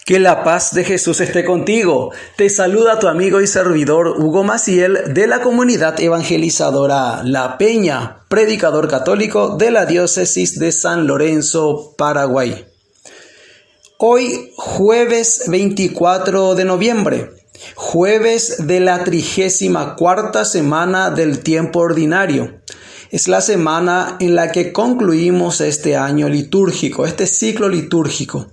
Que la paz de Jesús esté contigo. Te saluda tu amigo y servidor Hugo Maciel de la comunidad evangelizadora La Peña, predicador católico de la diócesis de San Lorenzo, Paraguay. Hoy, jueves 24 de noviembre, jueves de la 34ª semana del tiempo ordinario. Es la semana en la que concluimos este año litúrgico, este ciclo litúrgico,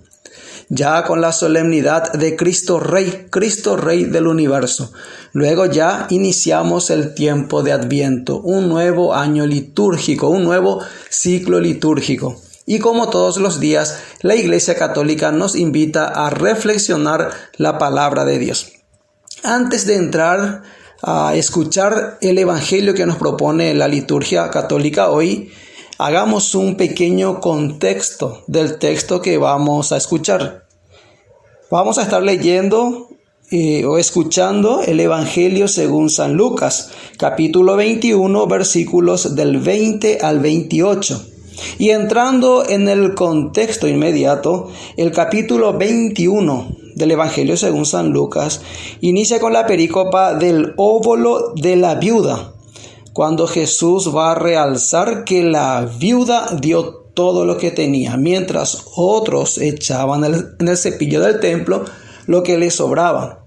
ya con la solemnidad de Cristo Rey del universo. Luego ya iniciamos el tiempo de Adviento, un nuevo año litúrgico, un nuevo ciclo litúrgico. Y como todos los días, la Iglesia Católica nos invita a reflexionar la palabra de Dios. Antes de entrar a escuchar el Evangelio que nos propone la liturgia católica hoy, hagamos un pequeño contexto del texto que vamos a escuchar. Vamos a estar leyendo o escuchando el Evangelio según San Lucas, capítulo 21, versículos del 20 al 28. Y entrando en el contexto inmediato, el capítulo 21 del Evangelio según San Lucas inicia con la perícopa del óbolo de la viuda, cuando Jesús va a realzar que la viuda dio todo lo que tenía, mientras otros echaban en el cepillo del templo lo que les sobraba.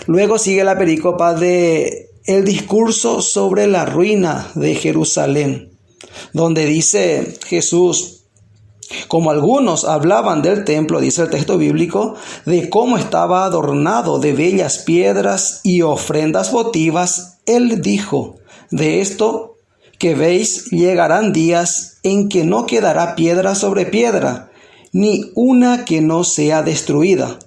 Luego sigue la perícopa de el discurso sobre la ruina de Jerusalén, donde dice Jesús, como algunos hablaban del templo, dice el texto bíblico, de cómo estaba adornado de bellas piedras y ofrendas votivas, él dijo, de esto que veis llegarán días en que no quedará piedra sobre piedra, ni una que no sea destruida.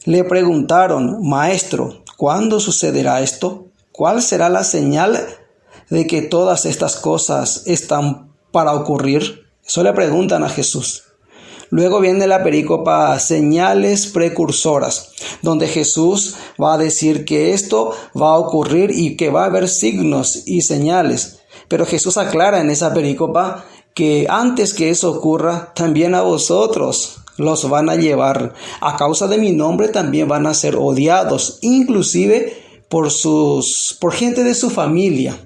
Le preguntaron, Maestro, ¿cuándo sucederá esto? ¿Cuál será la señal de que todas estas cosas están para ocurrir? Eso le preguntan a Jesús. Luego viene la perícopa señales precursoras, donde Jesús va a decir que esto va a ocurrir y que va a haber signos y señales. Pero Jesús aclara en esa perícopa que antes que eso ocurra, también a vosotros los van a llevar. A causa de mi nombre también van a ser odiados, inclusive por gente de su familia.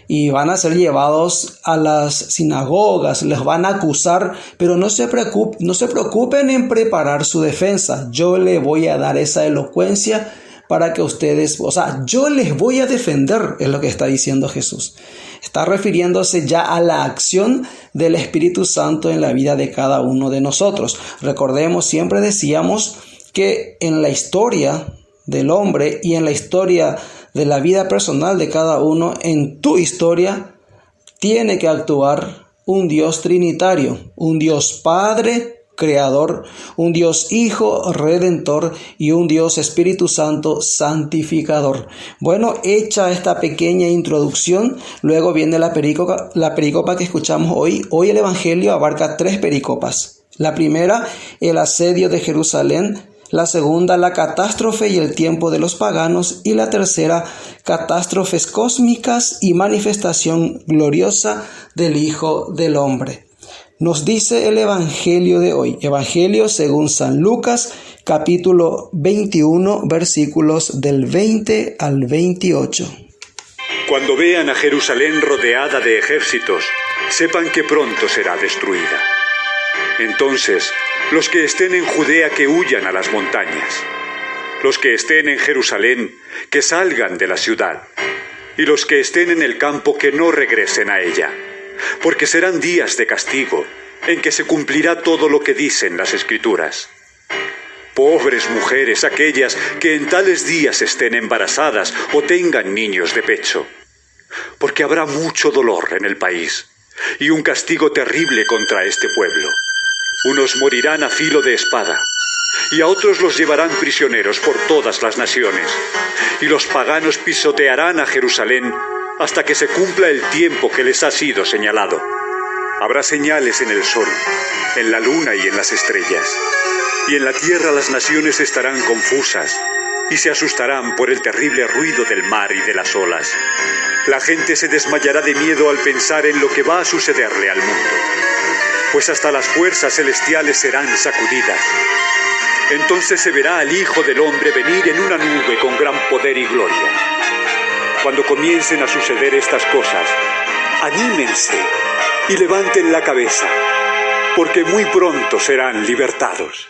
Y van a ser llevados a las sinagogas, les van a acusar, pero no se preocupen en preparar su defensa. Yo les voy a dar esa elocuencia para que ustedes, yo les voy a defender, es lo que está diciendo Jesús. Está refiriéndose ya a la acción del Espíritu Santo en la vida de cada uno de nosotros. Recordemos, siempre decíamos que en la historia del hombre y en la historia de la vida personal de cada uno, en tu historia, tiene que actuar un Dios trinitario, un Dios Padre, Creador, un Dios Hijo, Redentor y un Dios Espíritu Santo, Santificador. Bueno, hecha esta pequeña introducción, luego viene la perícopa que escuchamos hoy. Hoy el Evangelio abarca 3 perícopas. La primera, el asedio de Jerusalén. La segunda, la catástrofe y el tiempo de los paganos. Y la tercera, catástrofes cósmicas y manifestación gloriosa del Hijo del Hombre. Nos dice el Evangelio de hoy, Evangelio según San Lucas, capítulo 21, versículos del 20 al 28. Cuando vean a Jerusalén rodeada de ejércitos, sepan que pronto será destruida. Entonces, los que estén en Judea que huyan a las montañas. Los que estén en Jerusalén, que salgan de la ciudad. Y los que estén en el campo, que no regresen a ella. Porque serán días de castigo, en que se cumplirá todo lo que dicen las Escrituras. Pobres mujeres aquellas que en tales días estén embarazadas o tengan niños de pecho. Porque habrá mucho dolor en el país, y un castigo terrible contra este pueblo. Unos morirán a filo de espada, y a otros los llevarán prisioneros por todas las naciones, y los paganos pisotearán a Jerusalén hasta que se cumpla el tiempo que les ha sido señalado. Habrá señales en el sol, en la luna y en las estrellas. Y en la tierra las naciones estarán confusas y se asustarán por el terrible ruido del mar y de las olas. La gente se desmayará de miedo al pensar en lo que va a sucederle al mundo, pues hasta las fuerzas celestiales serán sacudidas. Entonces se verá al Hijo del Hombre venir en una nube con gran poder y gloria. Cuando comiencen a suceder estas cosas, anímense y levanten la cabeza, porque muy pronto serán libertados.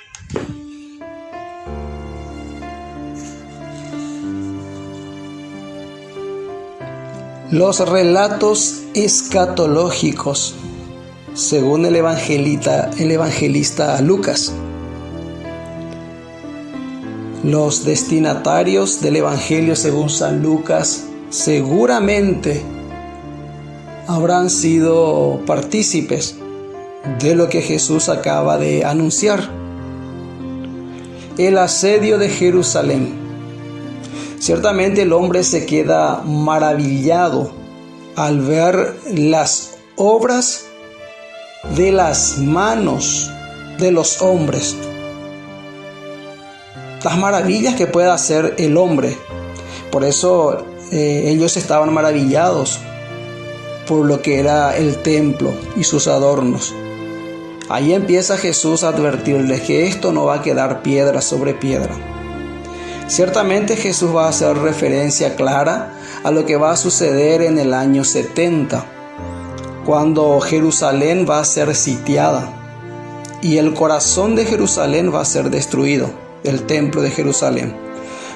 Los relatos escatológicos, según el evangelista Lucas. Los destinatarios del Evangelio según San Lucas seguramente habrán sido partícipes de lo que Jesús acaba de anunciar. El asedio de Jerusalén. Ciertamente el hombre se queda maravillado al ver las obras de las manos de los hombres. Las maravillas que puede hacer el hombre. Por eso ellos estaban maravillados por lo que era el templo y sus adornos. Ahí empieza Jesús a advertirles que esto no va a quedar piedra sobre piedra. Ciertamente Jesús va a hacer referencia clara a lo que va a suceder en el año 70, cuando Jerusalén va a ser sitiada y el corazón de Jerusalén va a ser destruido, el templo de Jerusalén.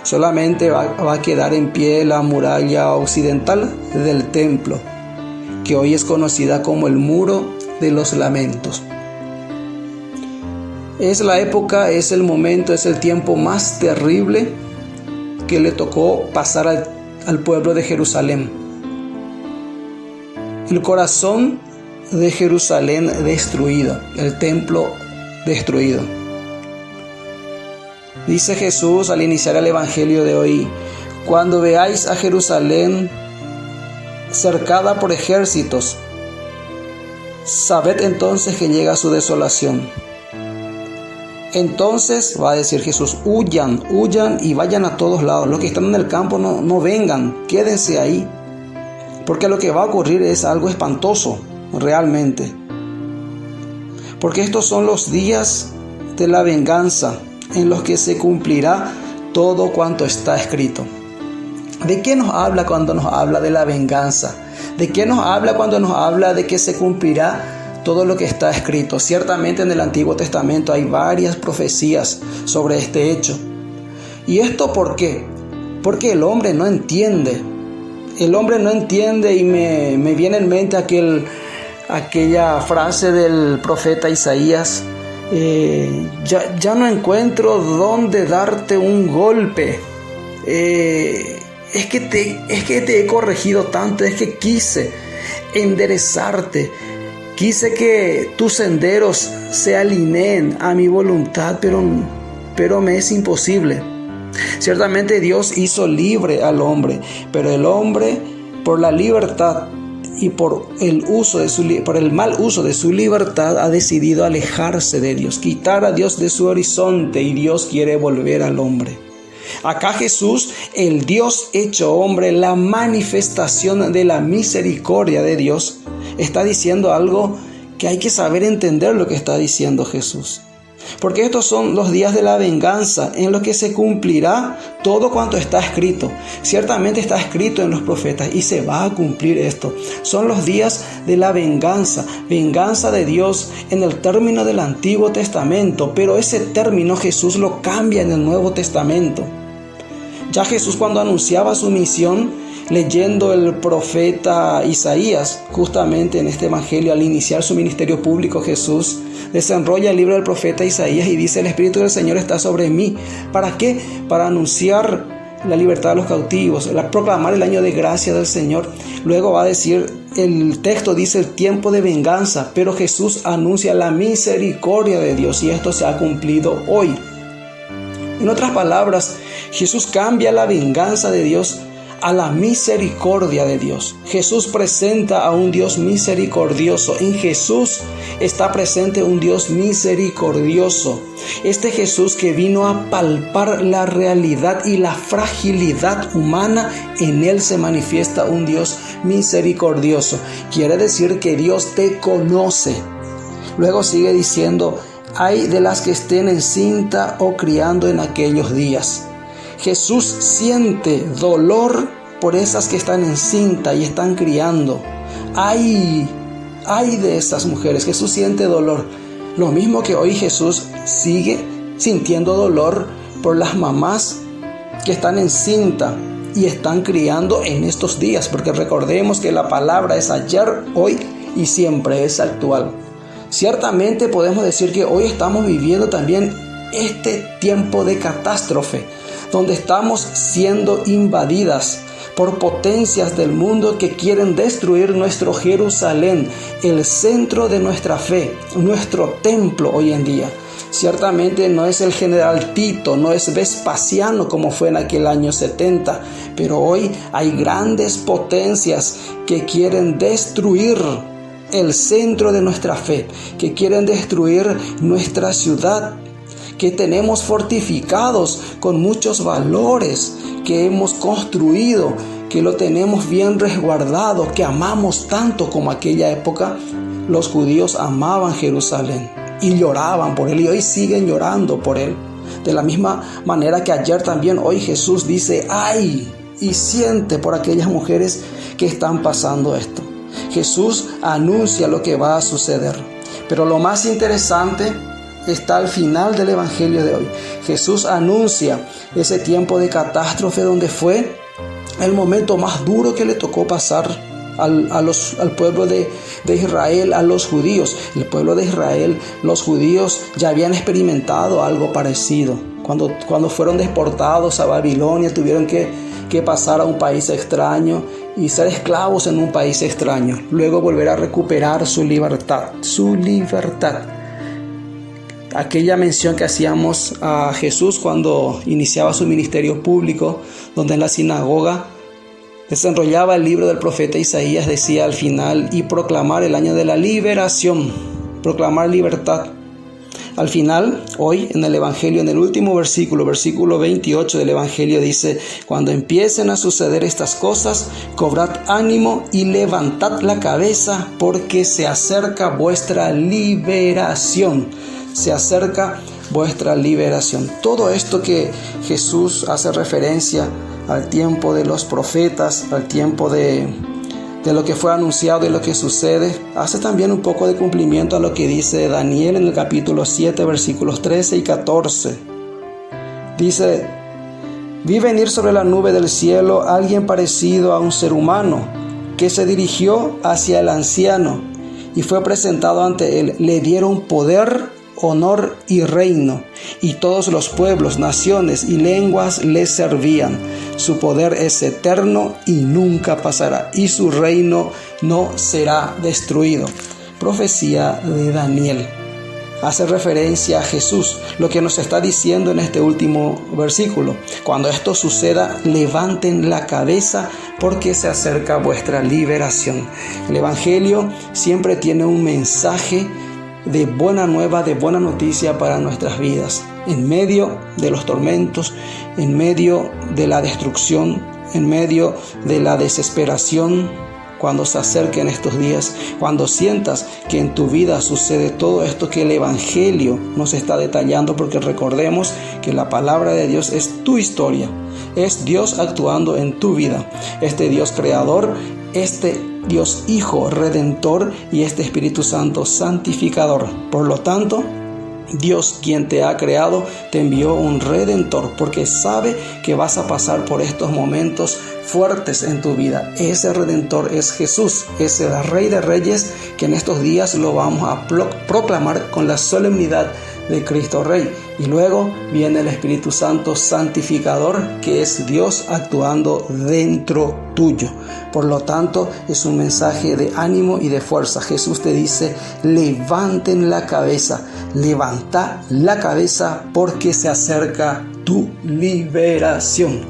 Solamente va a quedar en pie la muralla occidental del templo, que hoy es conocida como el Muro de los Lamentos. Es la época, es el momento, es el tiempo más terrible que le tocó pasar al pueblo de Jerusalén. El corazón de Jerusalén destruido, el templo destruido. Dice Jesús al iniciar el Evangelio de hoy: cuando veáis a Jerusalén cercada por ejércitos, sabed entonces que llega su desolación. Entonces va a decir Jesús: huyan y vayan a todos lados. Los que están en el campo no vengan, quédense ahí. Porque lo que va a ocurrir es algo espantoso, realmente. Porque estos son los días de la venganza, en los que se cumplirá todo cuanto está escrito. ¿De qué nos habla cuando nos habla de la venganza? ¿De qué nos habla cuando nos habla de que se cumplirá todo lo que está escrito? Ciertamente en el Antiguo Testamento hay varias profecías sobre este hecho. ¿Y esto por qué? Porque el hombre no entiende. El hombre no entiende, y me viene en mente aquella frase del profeta Isaías: ya no encuentro dónde darte un golpe. Es que te he corregido tanto, es que quise enderezarte. Quise que tus senderos se alineen a mi voluntad, pero me es imposible. Ciertamente Dios hizo libre al hombre, pero el hombre, por la libertad y por el mal uso de su libertad, ha decidido alejarse de Dios, quitar a Dios de su horizonte, y Dios quiere volver al hombre. Acá Jesús, el Dios hecho hombre, la manifestación de la misericordia de Dios, está diciendo algo que hay que saber entender lo que está diciendo Jesús. Porque estos son los días de la venganza, en los que se cumplirá todo cuanto está escrito. Ciertamente está escrito en los profetas y se va a cumplir esto. Son los días de la venganza de Dios en el término del Antiguo Testamento, pero ese término Jesús lo cambia en el Nuevo Testamento. Ya Jesús, cuando anunciaba su misión, leyendo el profeta Isaías, justamente en este evangelio, al iniciar su ministerio público, Jesús desenrolla el libro del profeta Isaías y dice: el Espíritu del Señor está sobre mí. ¿Para qué? Para anunciar la libertad de los cautivos, proclamar el año de gracia del Señor. Luego va a decir, el texto dice el tiempo de venganza, pero Jesús anuncia la misericordia de Dios, y esto se ha cumplido hoy. En otras palabras, Jesús cambia la venganza de Dios a la misericordia de Dios. Jesús presenta a un Dios misericordioso. En Jesús está presente un Dios misericordioso. Este Jesús que vino a palpar la realidad y la fragilidad humana, en Él se manifiesta un Dios misericordioso. Quiere decir que Dios te conoce. Luego sigue diciendo: Ay de las que estén encinta o criando en aquellos días. Jesús siente dolor por esas que están encinta y están criando. Ay de esas mujeres. Jesús siente dolor. Lo mismo que hoy Jesús sigue sintiendo dolor por las mamás que están encinta y están criando en estos días, porque recordemos que la palabra es ayer, hoy y siempre, es actual. Ciertamente podemos decir que hoy estamos viviendo también este tiempo de catástrofe, donde estamos siendo invadidas por potencias del mundo que quieren destruir nuestro Jerusalén, el centro de nuestra fe, nuestro templo hoy en día. Ciertamente no es el general Tito, no es Vespasiano como fue en aquel año 70, pero hoy hay grandes potencias que quieren destruir el centro de nuestra fe, que quieren destruir nuestra ciudad, que tenemos fortificados con muchos valores, que hemos construido, que lo tenemos bien resguardado, que amamos tanto como aquella época. Los judíos amaban Jerusalén y lloraban por él, y hoy siguen llorando por él. De la misma manera que ayer, también hoy Jesús dice ay y siente por aquellas mujeres que están pasando esto. Jesús anuncia lo que va a suceder, pero lo más interesante está al final del Evangelio de hoy. Jesús anuncia ese tiempo de catástrofe donde fue el momento más duro que le tocó pasar al pueblo de Israel, a los judíos. El pueblo de Israel, los judíos ya habían experimentado algo parecido. Cuando fueron deportados a Babilonia, tuvieron que pasar a un país extraño y ser esclavos en un país extraño. Luego volver a recuperar su libertad. Aquella mención que hacíamos a Jesús cuando iniciaba su ministerio público, donde en la sinagoga desenrollaba el libro del profeta Isaías, decía al final: y proclamar el año de la liberación, proclamar libertad. Al final, hoy en el Evangelio, en el último versículo 28 del Evangelio, dice: cuando empiecen a suceder estas cosas, cobrad ánimo y levantad la cabeza, porque se acerca vuestra liberación. Se acerca vuestra liberación. Todo esto que Jesús hace referencia al tiempo de los profetas, al tiempo de lo que fue anunciado y lo que sucede, hace también un poco de cumplimiento a lo que dice Daniel en el capítulo 7, versículos 13 y 14. Dice: vi venir sobre la nube del cielo alguien parecido a un ser humano, que se dirigió hacia el anciano y fue presentado ante él. Le dieron poder, honor y reino, y todos los pueblos, naciones y lenguas le servían. Su poder es eterno y nunca pasará, y su reino no será destruido. Profecía de Daniel. Hace referencia a Jesús, lo que nos está diciendo en este último versículo: cuando esto suceda, levanten la cabeza, porque se acerca vuestra liberación. El Evangelio siempre tiene un mensaje de buena nueva, de buena noticia para nuestras vidas. En medio de los tormentos, en medio de la destrucción, en medio de la desesperación, cuando se acerquen estos días, cuando sientas que en tu vida sucede todo esto que el Evangelio nos está detallando, porque recordemos que la palabra de Dios es tu historia, es Dios actuando en tu vida, este Dios creador, este Dios Hijo Redentor y este Espíritu Santo santificador. Por lo tanto, Dios, quien te ha creado, te envió un Redentor, porque sabe que vas a pasar por estos momentos fuertes en tu vida. Ese Redentor es Jesús, es el Rey de Reyes, que en estos días lo vamos a proclamar con la solemnidad de Cristo Rey. Y luego viene el Espíritu Santo santificador, que es Dios actuando dentro tuyo. Por lo tanto, es un mensaje de ánimo y de fuerza. Jesús te dice: levanten la cabeza, levanta la cabeza, porque se acerca tu liberación.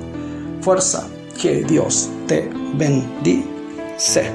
Fuerza, que Dios te bendice.